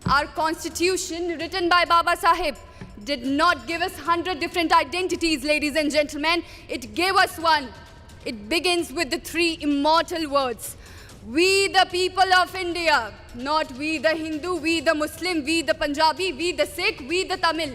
Our constitution, written by Baba Sahib, did not give us 100 different identities, ladies and gentlemen. It gave us one. It begins with the three immortal words. We the people of India, not we the Hindu, we the Muslim, we the Punjabi, we the Sikh, we the Tamil.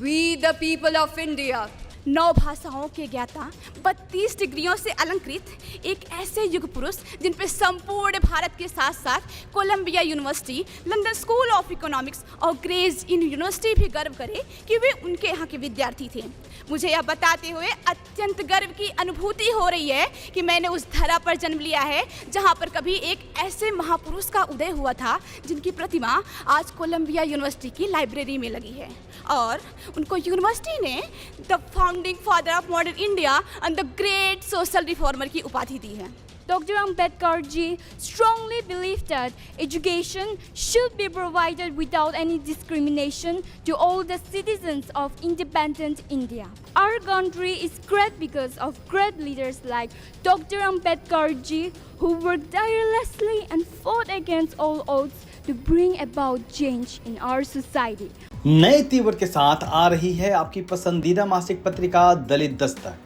We the people of India. 9 भाषाओं के ज्ञाता, 32 डिग्रियों से अलंकृत एक ऐसे युग पुरुष जिन पर संपूर्ण भारत के साथ साथ Columbia University, London School of Economics और ग्रेज यूनिवर्सिटी भी गर्व करे कि वे उनके यहाँ के विद्यार्थी थे। मुझे यह बताते हुए अत्यंत गर्व की अनुभूति हो रही है कि मैंने उस धरा पर जन्म लिया है जहाँ पर कभी एक ऐसे महापुरुष का उदय हुआ था जिनकी प्रतिमा आज कोलंबिया यूनिवर्सिटी की लाइब्रेरी में लगी है और उनको यूनिवर्सिटी ने the founding father of modern India and the great social reformer की उपाधि दी है। Dr. Ambedkar ji strongly believed that education should be provided without any discrimination to all the citizens of independent India. Our country is great because of great leaders like Dr. Ambedkar ji who worked tirelessly and fought against all odds to bring about change in our society. नए तीवर के साथ आ रही है आपकी पसंदीदा मासिक पत्रिका दलित दस्तक।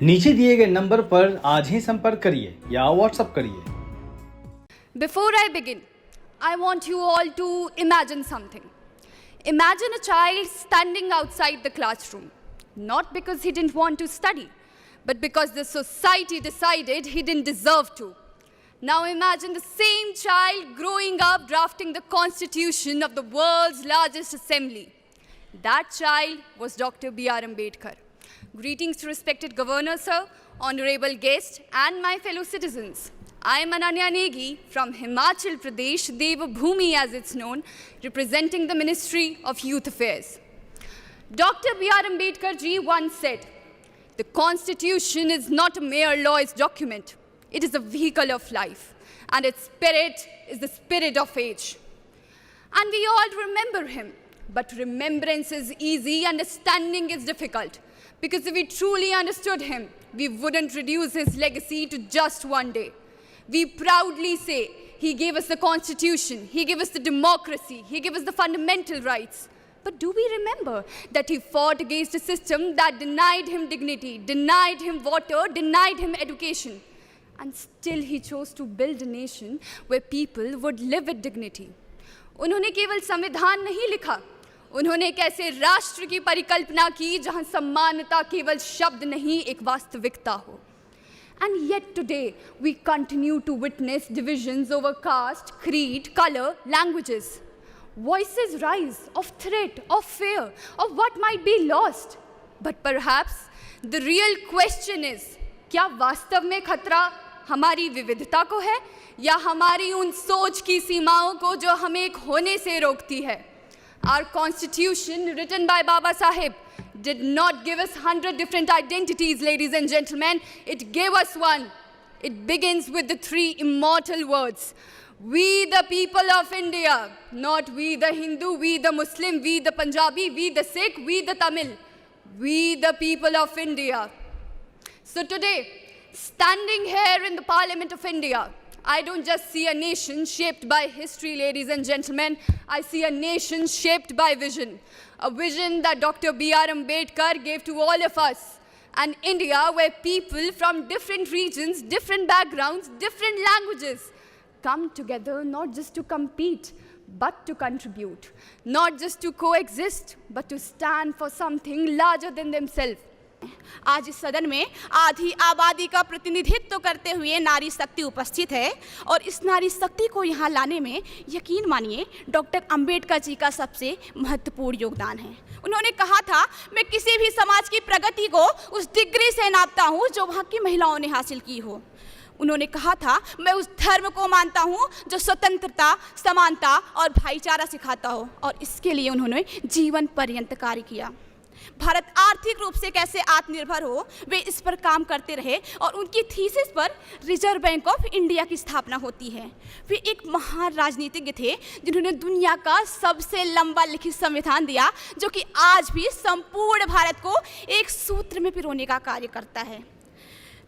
नीचे दिए गए नंबर पर आज ही संपर्क करिए या व्हाट्सएप करिए। Before I begin, I want you all to imagine something. Imagine a child standing outside the classroom, not because he didn't want to study, but because the society decided he didn't deserve to. Now imagine the same child growing up drafting the constitution of the world's largest assembly. That child was Dr. B.R. Ambedkar. Greetings to respected Governor Sir, honorable guests and my fellow citizens. I am Ananya Negi from Himachal Pradesh, Devabhoomi as it's known, representing the Ministry of Youth Affairs. Dr. B.R. Ambedkar ji once said, "The Constitution is not a mere law's document. It is a vehicle of life, and its spirit is the spirit of age." And we all remember him. But remembrance is easy, understanding is difficult. Because if we truly understood him, we wouldn't reduce his legacy to just one day. We proudly say he gave us the Constitution, he gave us the democracy, he gave us the fundamental rights. But do we remember that he fought against a system that denied him dignity, denied him water, denied him education? And still he chose to build a nation where people would live with dignity. उन्होंने केवल संविधान नहीं लिखा, उन्होंने एक ऐसे राष्ट्र की परिकल्पना की जहां समानता केवल शब्द नहीं एक वास्तविकता हो. And yet today we continue to witness divisions over caste, creed, color, languages. Voices rise of threat, of fear, of what might be lost. But perhaps the real question is, क्या वास्तव में खतरा हमारी विविधता को है या हमारी उन सोच की सीमाओं को जो हमें एक होने से रोकती है? Our constitution, written by Baba Sahib, did not give us 100 different identities, ladies and gentlemen. It gave us one. It begins with the three immortal words. We the people of India, not we the Hindu, we the Muslim, we the Punjabi, we the Sikh, we the Tamil. We the people of India. So today, standing here in the Parliament of India, I don't just see a nation shaped by history, ladies and gentlemen. I see a nation shaped by vision. A vision that Dr. B.R. Ambedkar gave to all of us. An India where people from different regions, different backgrounds, different languages come together not just to compete, but to contribute. Not just to coexist, but to stand for something larger than themselves. आज इस सदन में आधी आबादी का प्रतिनिधित्व करते हुए नारी शक्ति उपस्थित है और इस नारी शक्ति को यहाँ लाने में यकीन मानिए डॉक्टर अंबेडकर जी का सबसे महत्वपूर्ण योगदान है। उन्होंने कहा था, मैं किसी भी समाज की प्रगति को उस डिग्री से नापता हूँ जो वहाँ की महिलाओं ने हासिल की हो। उन्होंने कहा था, मैं उस धर्म को मानता हूँ जो स्वतंत्रता, समानता और भाईचारा सिखाता हो और इसके लिए उन्होंने जीवन पर्यंत कार्य किया। भारत आर्थिक रूप से कैसे आत्मनिर्भर हो, वे इस पर काम करते रहे और उनकी थीसिस पर रिजर्व बैंक ऑफ इंडिया की स्थापना होती है। वे एक महान राजनीतिज्ञ थे जिन्होंने दुनिया का सबसे लंबा लिखित संविधान दिया जो कि आज भी संपूर्ण भारत को एक सूत्र में पिरोने का कार्य करता है।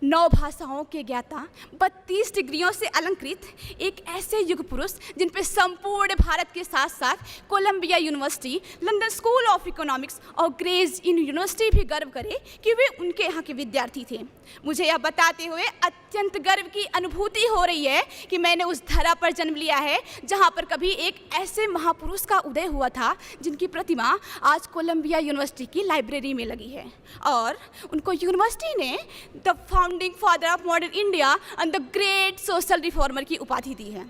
9 भाषाओं के ज्ञाता, 32 डिग्रियों से अलंकृत एक ऐसे युग पुरुष जिन पे संपूर्ण भारत के साथ साथ Columbia University, London School of Economics और ग्रेज यूनिवर्सिटी भी गर्व करे कि वे उनके यहाँ के विद्यार्थी थे। मुझे यह बताते हुए अत्यंत गर्व की अनुभूति हो रही है कि मैंने उस धरा पर जन्म लिया है जहाँ पर कभी एक ऐसे महापुरुष का उदय हुआ था जिनकी प्रतिमा आज कोलंबिया यूनिवर्सिटी की लाइब्रेरी में लगी है और उनको यूनिवर्सिटी ने the founding father of modern India and the great social reformer की उपाधि दी है।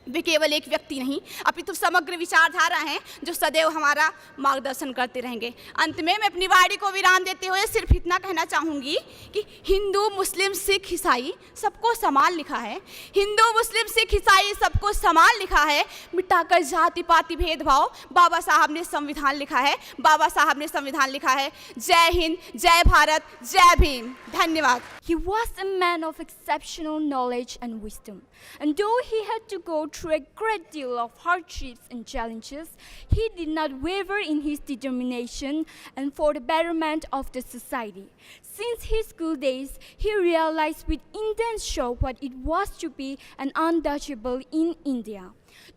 वे केवल एक व्यक्ति नहीं अपितु समग्र विचारधारा हैं जो सदैव हमारा मार्गदर्शन करते रहेंगे। अंत में मैं अपनी वाणी को विराम देते हुए सिर्फ इतना कहना चाहूँगी कि हिंदू मुस्लिम सिख ईसाई सबको समान लिखा है, हिंदू मुस्लिम सिख ईसाई सबको समान लिखा है, मिटाकर जाति पाति भेदभाव बाबा साहब ने संविधान लिखा है, बाबा साहब ने संविधान लिखा है। जय हिंद, जय भारत, जय भीम। धन्यवाद। He was a man of exceptional knowledge and wisdom, and though he had to go through a great deal of hardships and challenges, he did not waver in his determination and for the betterment of the society. Since his school days, he realized with intense shock what it was to be an untouchable in India.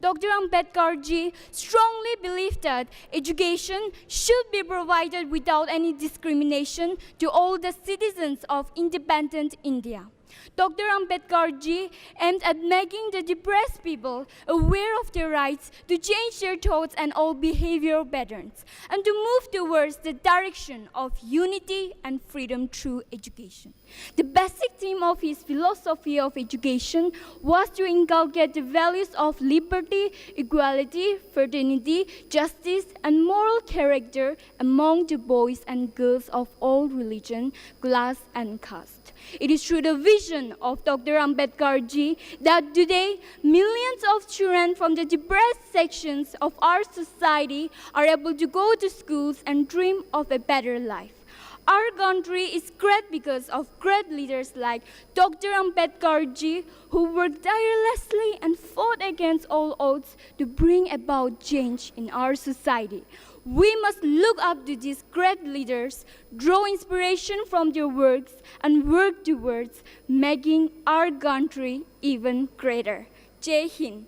Dr. Ambedkar ji strongly believed that education should be provided without any discrimination to all the citizens of independent India. Dr. Ambedkar ji aimed at making the depressed people aware of their rights to change their thoughts and all behavioral patterns, and to move towards the direction of unity and freedom through education. The basic theme of his philosophy of education was to inculcate the values of liberty, equality, fraternity, justice, and moral character among the boys and girls of all religion, class, and caste. It is through the vision of Dr. Ambedkar ji that today millions of children from the depressed sections of our society are able to go to schools and dream of a better life. Our country is great because of great leaders like Dr. Ambedkar ji, who worked tirelessly and fought against all odds to bring about change in our society. We must look up to these great leaders, draw inspiration from their works, and work towards making our country even greater. Jai Hind.